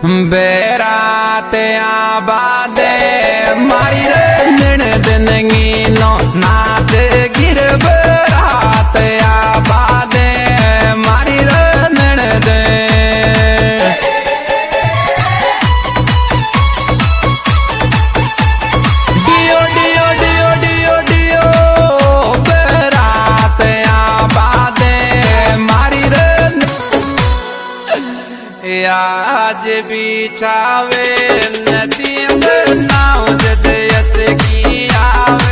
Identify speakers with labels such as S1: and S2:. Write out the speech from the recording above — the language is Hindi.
S1: बेरात आबादे मारी रंजन दनगी नो नाच गिर बेरात आबादे मारी रंजन दे डियो डियो डियो डियो डियो बेरात आबादे मारी रंजन आज बिछावे नदी नाव जद की आवे